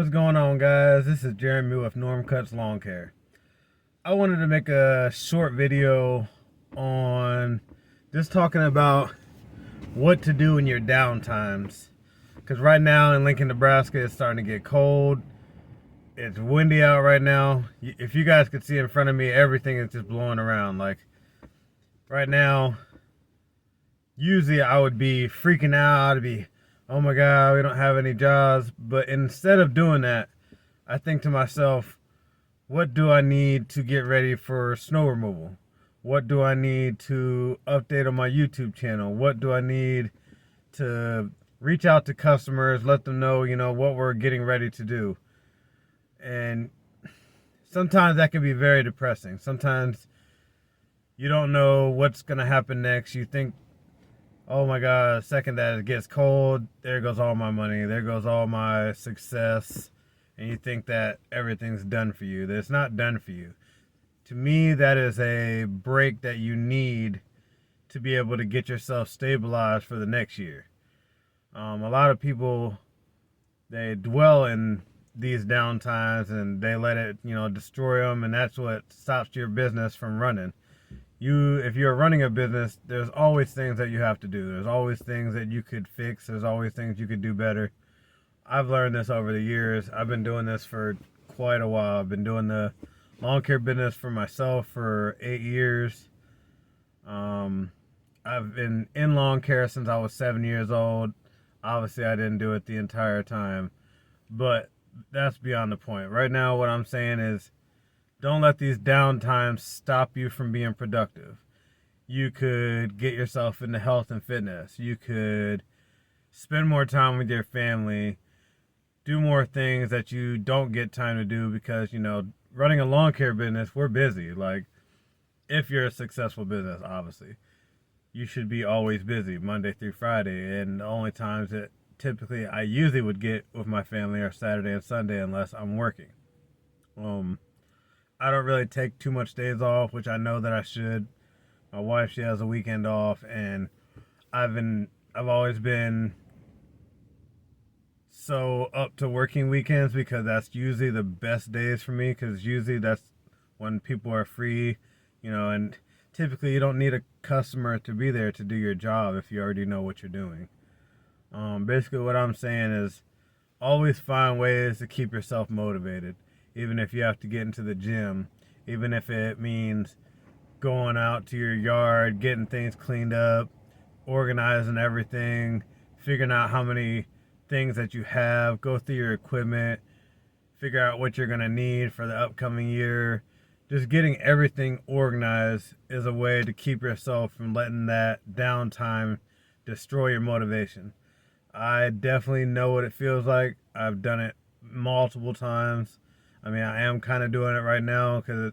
What's going on, guys? This is Jeremy with Norm Cuts Lawncare. I wanted to make a short video on just talking about what to do in your downtimes. Because right now in Lincoln, Nebraska, it's starting to get cold. It's windy out right now. If you guys could see in front of me, everything is just blowing around. Like right now, usually I would be freaking out. I'd be, oh my God, we don't have any jobs. But instead of doing that, I think to myself, what do I need to get ready for snow removal? What do I need to update on my YouTube channel? What do I need to reach out to customers, let them know, what we're getting ready to do? And sometimes that can be very depressing. Sometimes you don't know what's going to happen next. You think, oh my God, the second that it gets cold, there goes all my money, there goes all my success. And you think that everything's done for you. That it's not done for you. To me, that is a break that you need to be able to get yourself stabilized for the next year. A lot of people, they dwell in these downtimes and they let it, destroy them, and that's what stops your business from running. If you're running a business, there's always things that you have to do. There's always things that you could fix. There's always things you could do better. I've learned this over the years. I've been doing this for quite a while. I've been doing the lawn care business for myself for 8 years. I've been in lawn care since I was 7 years old. Obviously, I didn't do it the entire time, but that's beyond the point. Right now, what I'm saying is, don't let these downtimes stop you from being productive. You could get yourself into health and fitness. You could spend more time with your family, do more things that you don't get time to do because, running a lawn care business, we're busy. Like, if you're a successful business, obviously, you should be always busy Monday through Friday. And the only times that typically I usually would get with my family are Saturday and Sunday unless I'm working. I don't really take too much days off, which I know that I should. My wife, she has a weekend off, and I've always been so up to working weekends because that's usually the best days for me, because usually that's when people are free, and typically you don't need a customer to be there to do your job if you already know what you're doing. Basically what I'm saying is always find ways to keep yourself motivated, even if you have to get into the gym, even if it means going out to your yard, getting things cleaned up, organizing everything, figuring out how many things that you have, go through your equipment, figure out what you're going to need for the upcoming year. Just getting everything organized is a way to keep yourself from letting that downtime destroy your motivation. I definitely know what it feels like. I've done it multiple times. I mean, I am kind of doing it right now because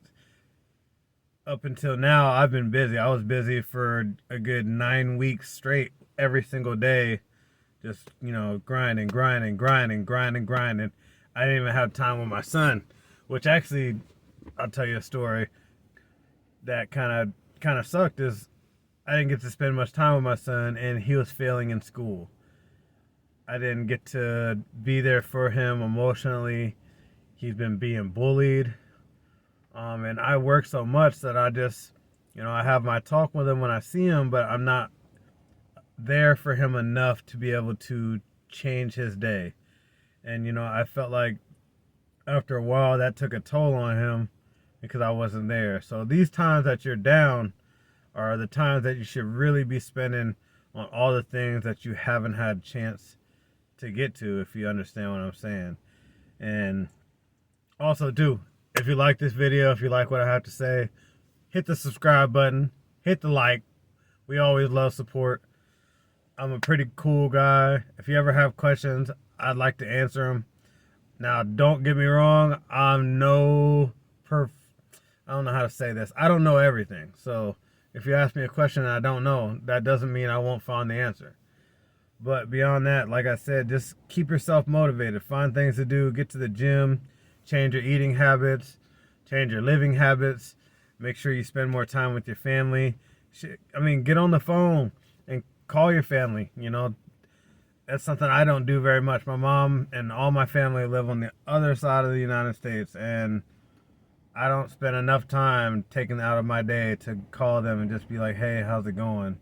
up until now, I've been busy. I was busy for a good 9 weeks straight, every single day. Just, grinding. I didn't even have time with my son, which actually, I'll tell you a story that kind of sucked is I didn't get to spend much time with my son, and he was failing in school. I didn't get to be there for him emotionally. He's been being bullied. And I work so much that I just, I have my talk with him when I see him, but I'm not there for him enough to be able to change his day. And, I felt like after a while that took a toll on him because I wasn't there. So these times that you're down are the times that you should really be spending on all the things that you haven't had a chance to get to, if you understand what I'm saying. And also, too, if you like this video, if you like what I have to say, hit the subscribe button, hit the like. We always love support. I'm a pretty cool guy. If you ever have questions, I'd like to answer them. Now, don't get me wrong. I don't know how to say this. I don't know everything. So if you ask me a question and I don't know, that doesn't mean I won't find the answer. But beyond that, like I said, just keep yourself motivated. Find things to do. Get to the gym. Change your eating habits. Change your living habits. Make sure you spend more time with your family. Get on the phone and call your family. that's something I don't do very much. My mom and all my family live on the other side of the United States, and I don't spend enough time taking out of my day to call them and just be like, hey, how's it going?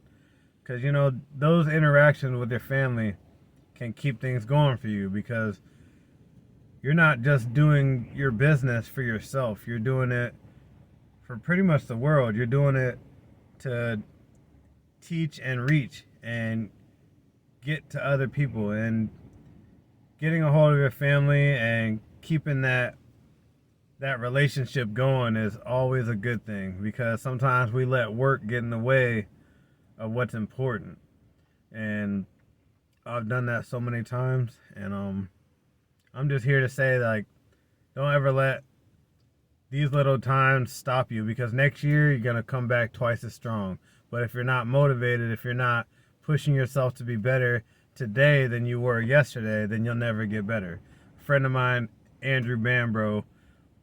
Because, you know, those interactions with your family can keep things going for you, because you're not just doing your business for yourself. You're doing it for pretty much the world. You're doing it to teach and reach and get to other people, and getting a hold of your family and keeping that relationship going is always a good thing, because sometimes we let work get in the way of what's important. And I've done that so many times, and I'm just here to say, like, don't ever let these little times stop you, because next year you're going to come back twice as strong. But if you're not motivated, if you're not pushing yourself to be better today than you were yesterday, then you'll never get better. A friend of mine, Andrew Bambro,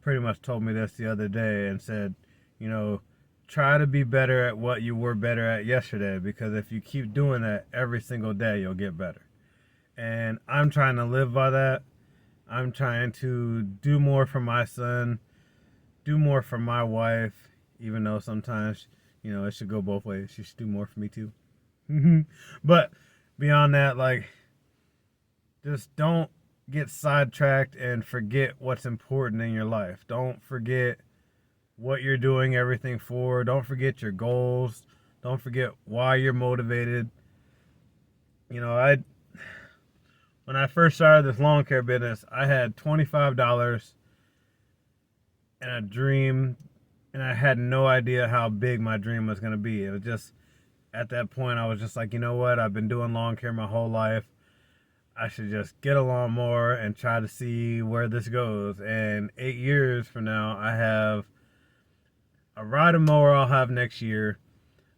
pretty much told me this the other day and said, you know, try to be better at what you were better at yesterday, because if you keep doing that every single day, you'll get better. And I'm trying to live by that. I'm trying to do more for my son, do more for my wife, even though sometimes, you know, it should go both ways. She should do more for me too. But beyond that, like, just don't get sidetracked and forget what's important in your life. Don't forget what you're doing everything for. Don't forget your goals. Don't forget why you're motivated. You know, when I first started this lawn care business, I had $25 and a dream, and I had no idea how big my dream was going to be. It was just, at that point, I was just like, you know what? I've been doing lawn care my whole life. I should just get a lawnmower and try to see where this goes. And 8 years from now, I have a rider mower I'll have next year.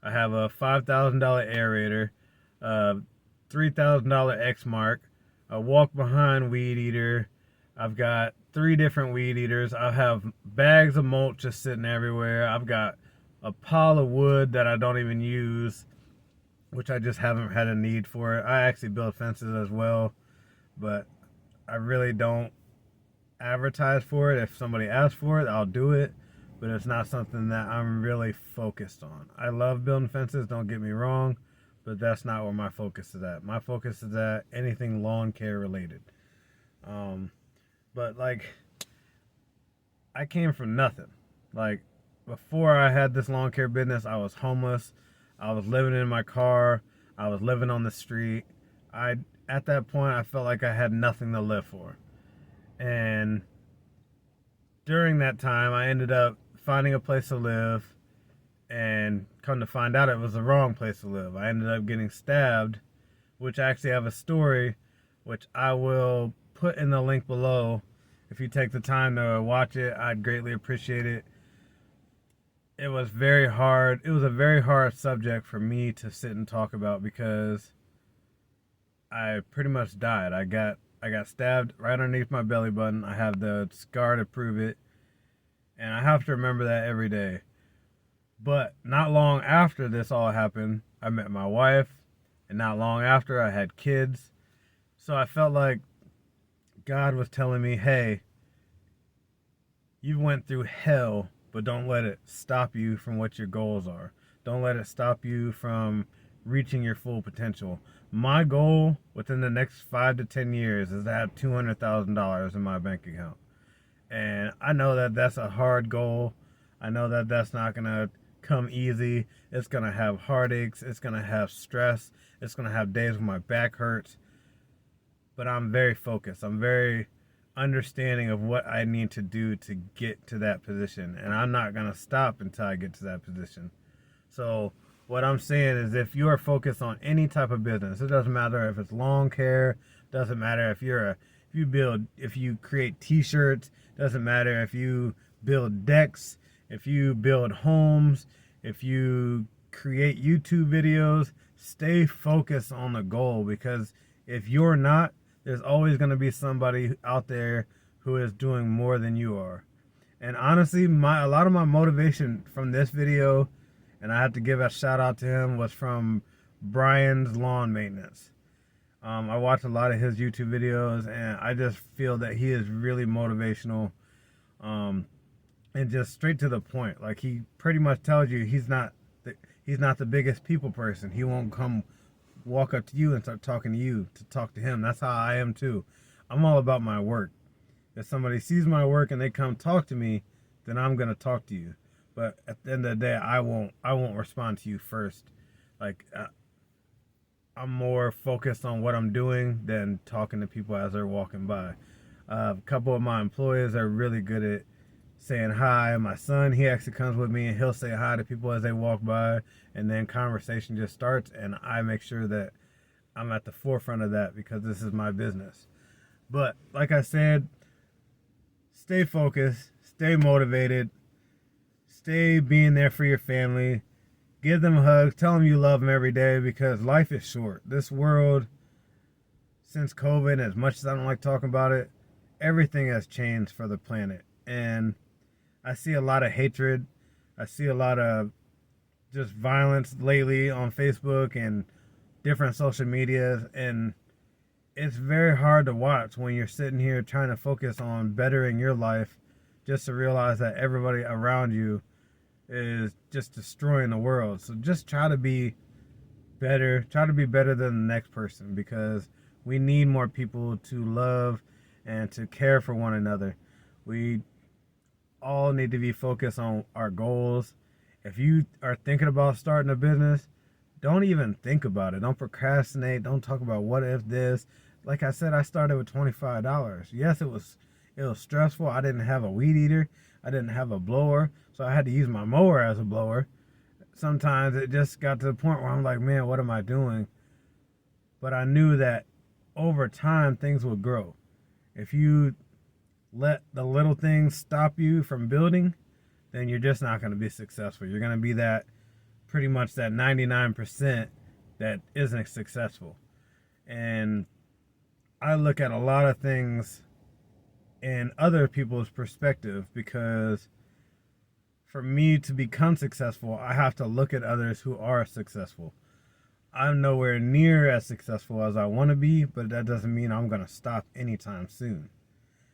I have a $5,000 aerator, a $3,000 X-Mark, a walk-behind weed eater. I've got 3 different weed eaters. I have bags of mulch just sitting everywhere. I've got a pile of wood that I don't even use, which I just haven't had a need for it. I actually build fences as well, but I really don't advertise for it. If somebody asks for it, I'll do it, but it's not something that I'm really focused on. I love building fences, don't get me wrong, but that's not where my focus is at. My focus is at anything lawn care related. But like, I came from nothing. Like, before I had this lawn care business, I was homeless. I was living in my car. I was living on the street. At that point, I felt like I had nothing to live for. And during that time, I ended up finding a place to live, and come to find out it was the wrong place to live. I ended up getting stabbed, which I actually have a story, which I will put in the link below. If you take the time to watch it, I'd greatly appreciate it. It was very hard. It was a very hard subject for me to sit and talk about, because I pretty much died. I got stabbed right underneath my belly button. I have the scar to prove it, and I have to remember that every day. But not long after this all happened, I met my wife, and not long after, I had kids. So I felt like God was telling me, hey, you went through hell, but don't let it stop you from what your goals are. Don't let it stop you from reaching your full potential. My goal within the next 5 to 10 years is to have $200,000 in my bank account. And I know that that's a hard goal. I know that that's not going to come easy. It's going to have heartaches. It's going to have stress. It's going to have days when my back hurts. But I'm very focused. I'm very understanding of what I need to do to get to that position. And I'm not going to stop until I get to that position. So what I'm saying is, if you are focused on any type of business, it doesn't matter if it's lawn care, doesn't matter if if you create t-shirts, doesn't matter if you build decks, if you build homes, if you create YouTube videos, stay focused on the goal, because if you're not, there's always going to be somebody out there who is doing more than you are. And honestly, a lot of my motivation from this video, and I have to give a shout out to him, was from Brian's Lawn Maintenance. I watch a lot of his YouTube videos, and I just feel that he is really motivational, um, and just straight to the point. Like, he pretty much tells you he's not the biggest people person. He won't come walk up to you and start talking to you to talk to him. That's how I am too. I'm all about my work. If somebody sees my work and they come talk to me, then I'm gonna talk to you. But at the end of the day, I won't respond to you first. Like, I'm more focused on what I'm doing than talking to people as they're walking by. A couple of my employees are really good at saying hi. My son, he actually comes with me and he'll say hi to people as they walk by, and then conversation just starts, and I make sure that I'm at the forefront of that because this is my business. But like I said, stay focused, stay motivated, stay being there for your family. Give them hugs. Tell them you love them every day because life is short. This world, since COVID, as much as I don't like talking about it, everything has changed for the planet. And I see a lot of hatred. I see a lot of just violence lately on Facebook and different social medias. And it's very hard to watch when you're sitting here trying to focus on bettering your life just to realize that everybody around you is just destroying the world. So just try to be better. Try to be better than the next person because we need more people to love and to care for one another. We all need to be focused on our goals. If you are thinking about starting a business, don't even think about it. Don't procrastinate. Don't talk about what if this. Like I said, I started with $25. Yes, it was stressful. I didn't have a weed eater. I didn't have a blower, so I had to use my mower as a blower. Sometimes it just got to the point where I'm like, man, what am I doing? But I knew that over time things would grow. If you let the little things stop you from building, then you're just not going to be successful. You're going to be that pretty much that 99% that isn't successful. And I look at a lot of things in other people's perspective because for me to become successful, I have to look at others who are successful. I'm nowhere near as successful as I want to be, but that doesn't mean I'm going to stop anytime soon.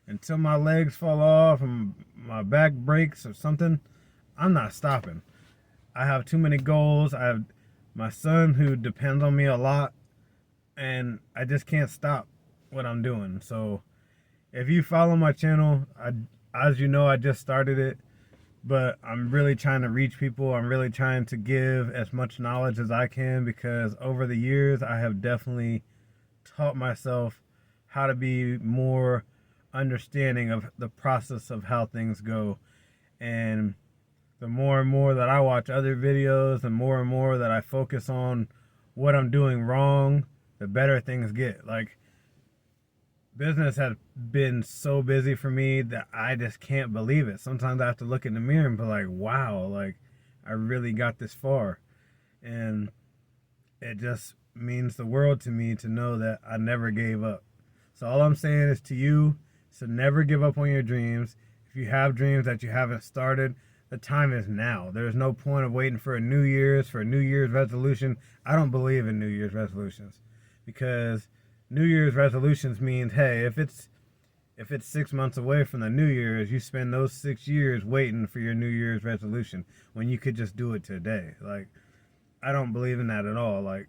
Until my legs fall off and my back breaks or something, I'm not stopping. I have too many goals. I have my son who depends on me a lot, and I just can't stop what I'm doing. So if you follow my channel, as you know, I just started it, but I'm really trying to reach people. I'm really trying to give as much knowledge as I can because over the years, I have definitely taught myself how to be more understanding of the process of how things go. And the more and more that I watch other videos, the more and more that I focus on what I'm doing wrong, the better things get. Like, business has been so busy for me that I just can't believe it. Sometimes I have to look in the mirror and be like, wow, like I really got this far. And it just means the world to me to know that I never gave up. So all I'm saying is to you, so never give up on your dreams. If you have dreams that you haven't started, the time is now. There's no point of waiting for a New Year's resolution. I don't believe in New Year's resolutions because New Year's resolutions means, hey, if it's 6 months away from the New Year's, you spend those 6 years waiting for your New Year's resolution when you could just do it today. Like, I don't believe in that at all. Like,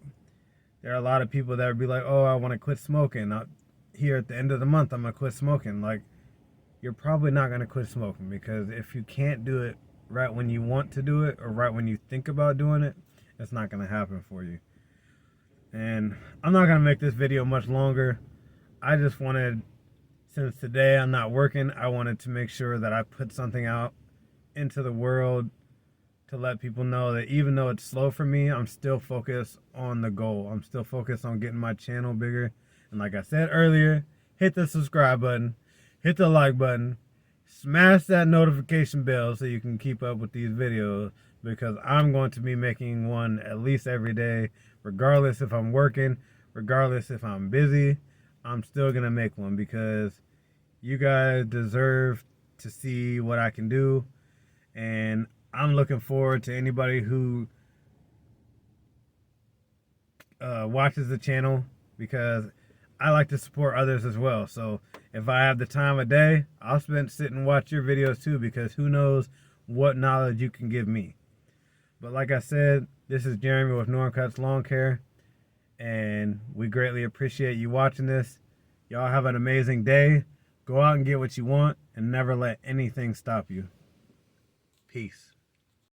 there are a lot of people that would be like, oh, I want to quit smoking. Here at the end of the month, I'm going to quit smoking. Like, you're probably not going to quit smoking because if you can't do it right when you want to do it or right when you think about doing it, it's not going to happen for you. And I'm not going to make this video much longer. I just wanted, since today I'm not working, I wanted to make sure that I put something out into the world to let people know that even though it's slow for me, I'm still focused on the goal. I'm still focused on getting my channel bigger. And like I said earlier, hit the subscribe button, hit the like button, smash that notification bell so you can keep up with these videos because I'm going to be making one at least every day, regardless if I'm working, regardless if I'm busy, I'm still going to make one because you guys deserve to see what I can do. And I'm looking forward to anybody who watches the channel because I like to support others as well. So if I have the time of day, I'll sit and watch your videos too, because who knows what knowledge you can give me. But like I said, this is Jeremy with Norncut's Lawn Care, and we greatly appreciate you watching this. Y'all have an amazing day. Go out and get what you want, and never let anything stop you. Peace.